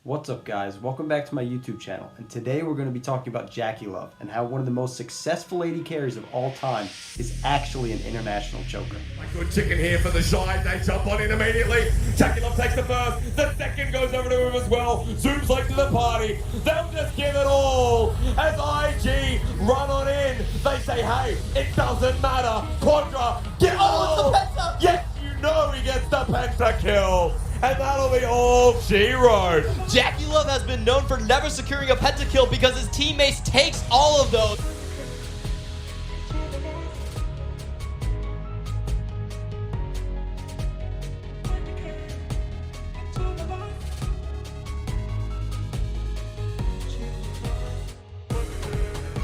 What's up guys, welcome back to my YouTube channel, and today we're going to be talking about JackeyLove and how one of the most successful AD carries of all time is actually an international choker. A good chicken here for the Shy, they jump on in immediately. JackeyLove takes the first, the second goes over to him as well. Zooms late to the party, they'll just give it all. As IG run on in, they say hey, it doesn't matter. Quadra, get all! Yes, you know he gets the penta kill. And that'll be all she wrote. JackeyLove has been known for never securing a pentakill because his teammates takes all of those.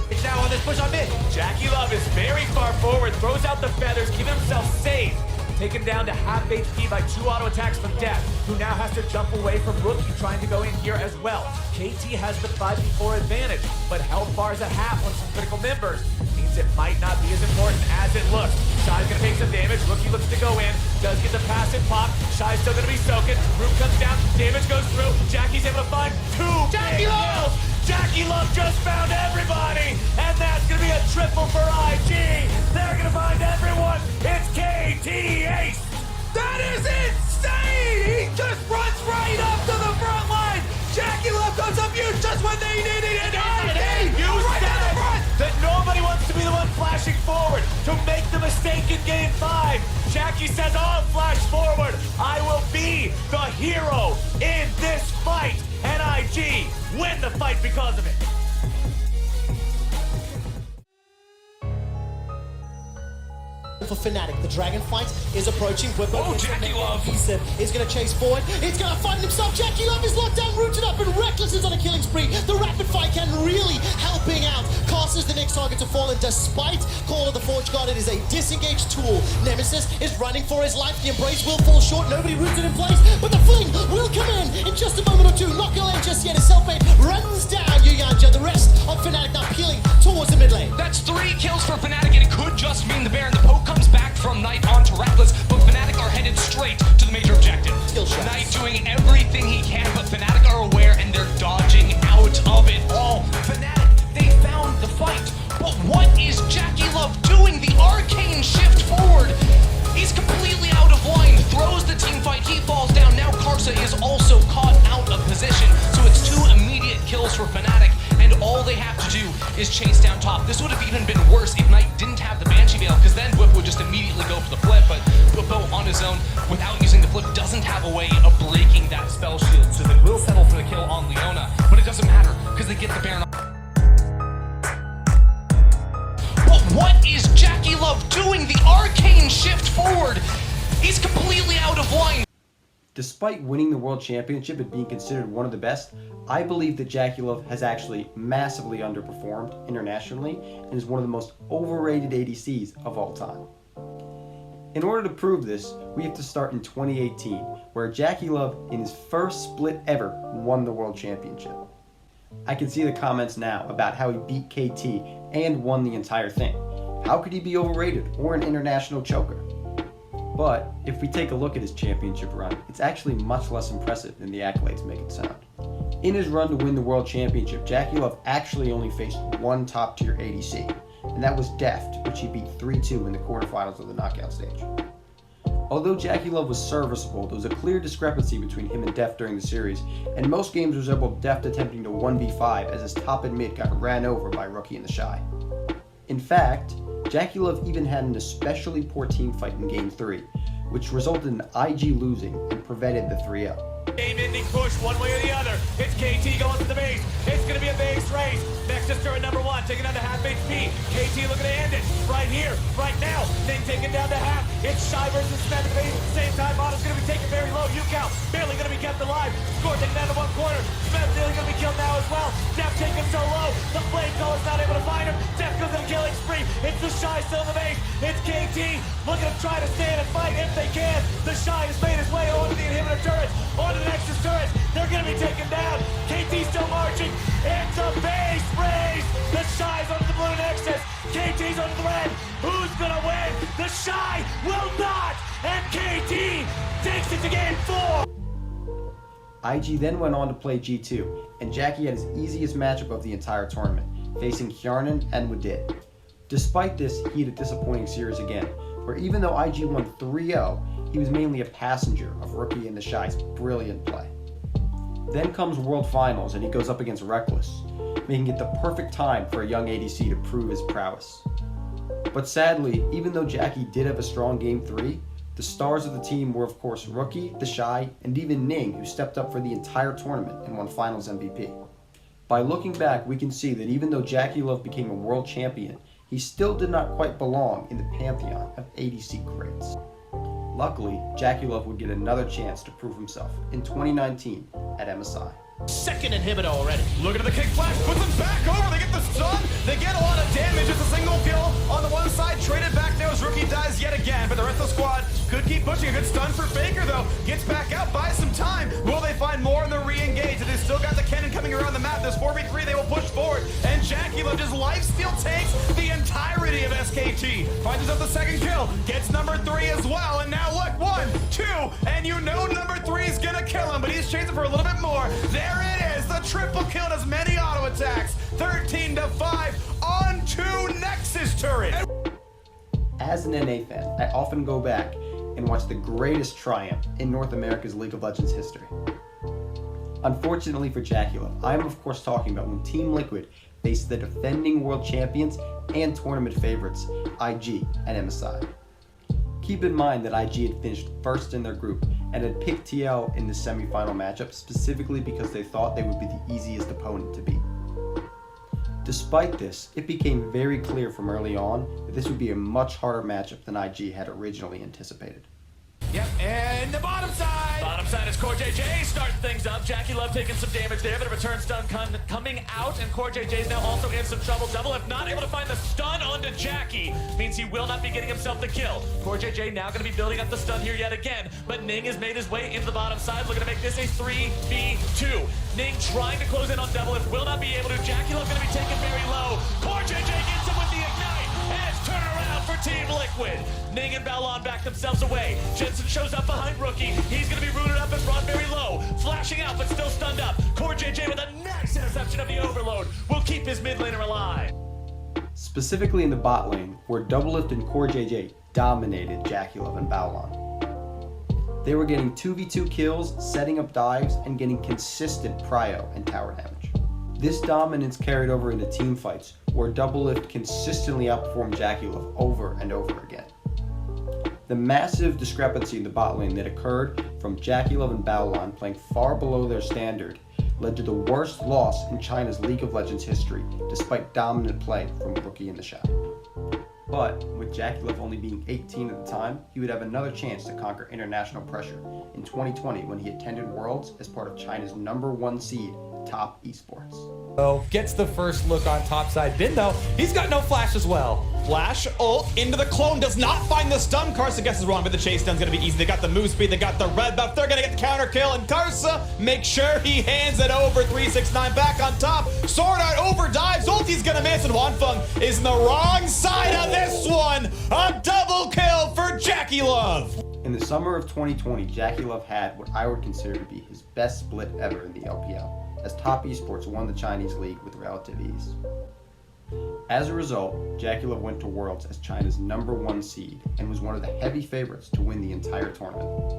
It's now on this push on mid. JackeyLove is very far forward, throws out the feathers, keeping himself safe. Taken down to half HP by 2 auto attacks from Death, who now has to jump away from Rookie, trying to go in here as well. KT has the 5v4 advantage, but health bars at half on some critical members. Means it might not be as important as it looks. Shy's gonna take some damage, Rookie looks to go in, does get the passive pop. Shy's still gonna be soaking, Root comes down, damage goes through, Jackie's able to find 2 JackeyLove! JackeyLove just found everybody, and that's gonna be a triple for IG. They're gonna find everyone. It's KT Ace. That is insane! He just runs right up to the front line. JackeyLove comes up huge just when they needed it. You right said to the front. that nobody wants to be the one flashing forward to make the mistake in game 5. Jackie says, I'll flash forward. I will be the hero in this fight. And IG win the fight because of it. For Fnatic, the dragon fight is approaching. Oh, JackeyLove! He said he's going to chase forward. He's going to find himself. JackeyLove is locked down, rooted up, and Reckless is on a killing spree. The rapid fire can really helping out. Cast is the next target to fall, and despite Call of the Forge God, it is a disengaged tool. Nemesis is running for his life. The embrace will fall short. Nobody rooted in place, but the fling will come in just a moment or two. Not going to land just yet. His self-made runs down Yuyanja. The rest of Fnatic now peeling towards the mid lane. That's 3 kills for Fnatic, and it could just mean the Baron. The poke comes back from Knight onto Reckless, but Fnatic are headed straight to the major objective. Knight doing everything he can, but Fnatic are aware and they're dodging out of it all. Fnatic, they found the fight, but what is JackeyLove doing? The arcane shift forward. He's completely out of line, throws the team fight, he falls down. Now Karsa is also caught out of position, so it's 2 immediate kills for Fnatic, and all they have to do is chase down top. This would have even been worse if Knight didn't have the Banshee Veil, because then Whip would just immediately go for the flip, but Whippo on his own, without using the flip, doesn't have a way of breaking that spell shield, so they will settle for the kill on Leona, but it doesn't matter, because they get the Baron. But what is JackeyLove doing? The arcane shift forward. He's completely out of line. Despite winning the World Championship and being considered one of the best, I believe that JackeyLove has actually massively underperformed internationally and is one of the most overrated ADCs of all time. In order to prove this, we have to start in 2018, where JackeyLove, in his first split ever, won the World Championship. I can see the comments now about how he beat KT and won the entire thing. How could he be overrated or an international choker? But if we take a look at his championship run, it's actually much less impressive than the accolades make it sound. In his run to win the World Championship, JackeyLove actually only faced one top-tier ADC, and that was Deft, which he beat 3-2 in the quarterfinals of the knockout stage. Although JackeyLove was serviceable, there was a clear discrepancy between him and Deft during the series, and most games resembled Deft attempting to 1v5 as his top and mid got ran over by Rookie and the Shy. In fact, JackeyLove even had an especially poor team fight in Game 3, which resulted in IG losing and prevented the 3-0. Game-ending push one way or the other. It's KT going to the base. It's going to be a base race. Nexus turret number 1, taking down to half HP. KT looking to end it right here, right now. Then taken down to half. It's Shy versus Smith at the base. At the same time, Otto's going to be taken very low. You count. Barely going to be kept alive. Score taken down to 1 corner. Smith nearly going to be killed now as well. Def taken so low. The flame caller's not able to find him. Def goes in a killing spree. It's the Shy still in the base. It's KT looking to try to stand and fight if they can. The Shy has made his way onto the inhibitor turret. Onto the Nexus turret. They're going to be taken down. KT still marching. It's a base race. The Shy's on the blue Nexus. KT's on the red. Who's going to win? The Shy will not. And KT takes it to game 4. IG then went on to play G2, and Jackie had his easiest matchup of the entire tournament, facing Hjarnan and Wadid. Despite this, he had a disappointing series again, where even though IG won 3-0, he was mainly a passenger of Rookie and the Shy's brilliant play. Then comes World Finals, and he goes up against Reckless, making it the perfect time for a young ADC to prove his prowess. But sadly, even though Jackie did have a strong Game 3, the stars of the team were of course Rookie, the Shy, and even Ning, who stepped up for the entire tournament and won Finals MVP. By looking back, we can see that even though JackeyLove became a world champion, he still did not quite belong in the pantheon of ADC greats. Luckily, JackeyLove would get another chance to prove himself in 2019 at MSI. Second inhibitor already. Look at the kick flash, puts them back over, they get the stun, they get a lot of damage, it's a single kill on the one side, traded back now as Rookie dies yet again, but the rest of the squad could keep pushing. A good stun for Faker though, gets back out, buys some time. Will they find more in the re-engage? They've still got the cannon coming around the map, there's 4v3, they will push forward, and JackeyLove just lifesteal takes the entirety of SKT. Finds himself the second kill, gets number 3 as well, and now look, 1, 2, and you know number 3 is gonna kill him, but he's chasing for a little bit more. There it is, the triple kill does many auto attacks, 13-5 on 2 Nexus turret. As an NA fan, I often go back and watch the greatest triumph in North America's League of Legends history. Unfortunately for JackeyLove, I am of course talking about when Team Liquid faced the defending world champions and tournament favorites, IG and MSI. Keep in mind that IG had finished first in their group and had picked TL in the semi-final matchup specifically because they thought they would be the easiest opponent to beat. Despite this, it became very clear from early on that this would be a much harder matchup than IG had originally anticipated. Yep, and the bottom side! Bottom side is CoreJJ starting things up. JackeyLove taking some damage there, but a return stun coming out, and CoreJJ is now also in some trouble. Doublelift not able to find the stun onto Jackie. Means he will not be getting himself the kill. CoreJJ now going to be building up the stun here yet again, but Ning has made his way into the bottom side, looking to make this a 3v2. Ning trying to close in on Doublelift, will not be able to. JackeyLove going to be taken very low. CoreJJ gets him with the ignite, and it's turned around for Team Liquid. Ning and Balon back themselves away. Jensen shows up behind Rookie. He's going to be rooted up and brought very low. Flashing out, but still stunned up. CoreJJ with a nice interception of the overload will keep his mid laner alive. Specifically in the bot lane, where Doublelift and CoreJJ dominated JackeyLove and Balon. They were getting 2v2 kills, setting up dives, and getting consistent prio and tower damage. This dominance carried over into team fights, where Doublelift consistently outperformed JackeyLove over and over again. The massive discrepancy in the bot lane that occurred from JackeyLove and Balon playing far below their standard led to the worst loss in China's League of Legends history, despite dominant play from Rookie and the Shy. But with JackeyLove only being 18 at the time, he would have another chance to conquer international pressure in 2020 when he attended Worlds as part of China's #1 seed, Top Esports. So gets the first look on topside. Bin though, he's got no flash as well. Flash ult into the clone, does not find the stun. Karsa guesses wrong, but the chase stun's gonna be easy. They got the move speed, they got the red buff, they're gonna get the counter kill, and Karsa makes sure he hands it over. 369 back on top. Sword Art over dives, ulti's gonna miss, and Wanfeng is in the wrong side of this one. A double kill for JackeyLove. In the summer of 2020, JackeyLove had what I would consider to be his best split ever in the LPL, as Top Esports won the Chinese league with relative ease. As a result, JackeyLove went to Worlds as China's #1 seed and was one of the heavy favorites to win the entire tournament.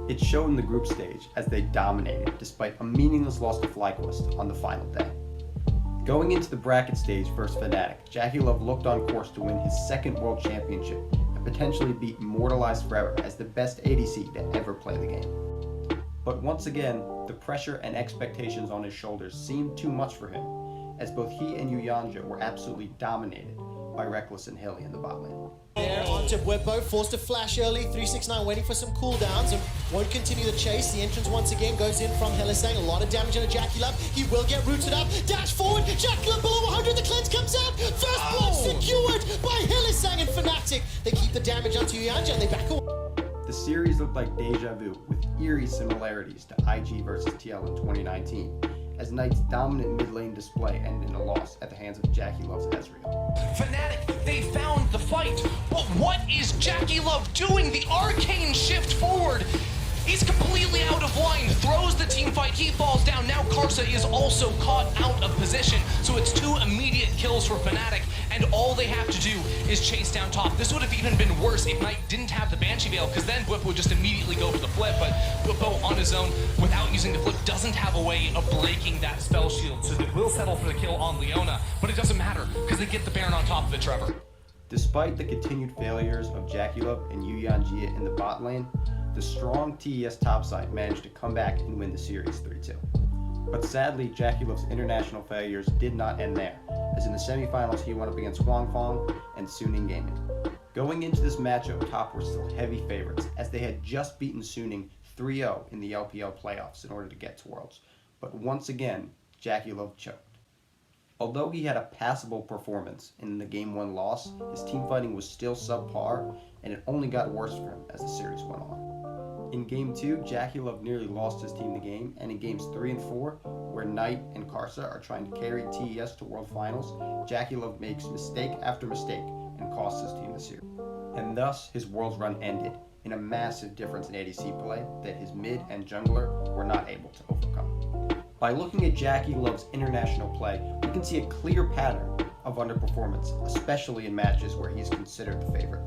It showed in the group stage as they dominated despite a meaningless loss to FlyQuest on the final day. Going into the bracket stage versus Fnatic, JackeyLove looked on course to win his second world championship and potentially beat Immortalized Forever as the best ADC to ever play the game. But once again, the pressure and expectations on his shoulders seemed too much for him, as both he and Yuyanja were absolutely dominated by Reckless and Hilly in the bot lane. There onto Bwipo, forced to flash early, 369 waiting for some cooldowns and won't continue the chase. The entrance once again goes in from Hylissang, a lot of damage on a JackeyLove. He will get rooted up, dash forward, JackeyLove below 100, the cleanse comes out, first blood secured by Hylissang and Fnatic. They keep the damage onto Yuyanja and they back away. The series looked like deja vu, with eerie similarities to IG versus TL in 2019, as Knight's dominant mid lane display ended in a loss at the hands of JackeyLove's Ezreal. Fnatic, they found the fight, but what is JackeyLove doing? The arcane shift forward. He's completely out of line, throws the team fight, he falls down. Now Karsa is also caught out of position, so it's 2 immediate kills for Fnatic, and all they have to do is chase down top. This would have even been worse if Knight didn't have the Banshee Veil, because then Bwipo would just immediately go for the flip, but Bwipo on his own, without using the flip, doesn't have a way of breaking that spell shield, so they will settle for the kill on Leona, but it doesn't matter, because they get the Baron on top of it, Trevor. Despite the continued failures of JackeyLove and Yuyanjia in the bot lane, the strong TES topside managed to come back and win the series 3-2. But sadly, JackeyLove's international failures did not end there, as in the semifinals he went up against Huangfong and Suning Gaming. Going into this matchup, Top were still heavy favorites, as they had just beaten Suning 3-0 in the LPL playoffs in order to get to Worlds. But once again, JackeyLove choked. Although he had a passable performance in the Game 1 loss, his team fighting was still subpar, and it only got worse for him as the series went on. In Game 2, JackeyLove nearly lost his team the game, and in Games 3 and 4, where Knight and Karsa are trying to carry TES to World Finals, JackeyLove makes mistake after mistake and costs his team the series. And thus, his Worlds run ended in a massive difference in ADC play that his mid and jungler were not able to overcome. By looking at JackeyLove's international play, we can see a clear pattern of underperformance, especially in matches where he is considered the favorite.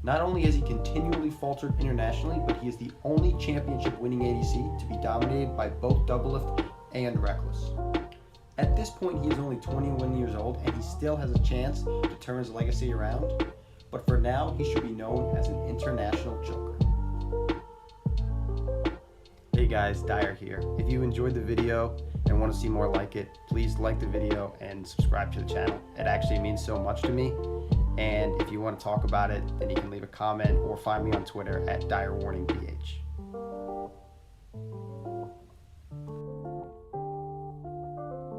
Not only has he continually faltered internationally, but he is the only championship-winning ADC to be dominated by both Doublelift and Reckless. At this point, he is only 21 years old, and he still has a chance to turn his legacy around, but for now, he should be known as an international joker. Hey guys, Dyer here. If you enjoyed the video and want to see more like it, please like the video and subscribe to the channel. It actually means so much to me. And if you want to talk about it, then you can leave a comment or find me on Twitter at DyerWarningBH.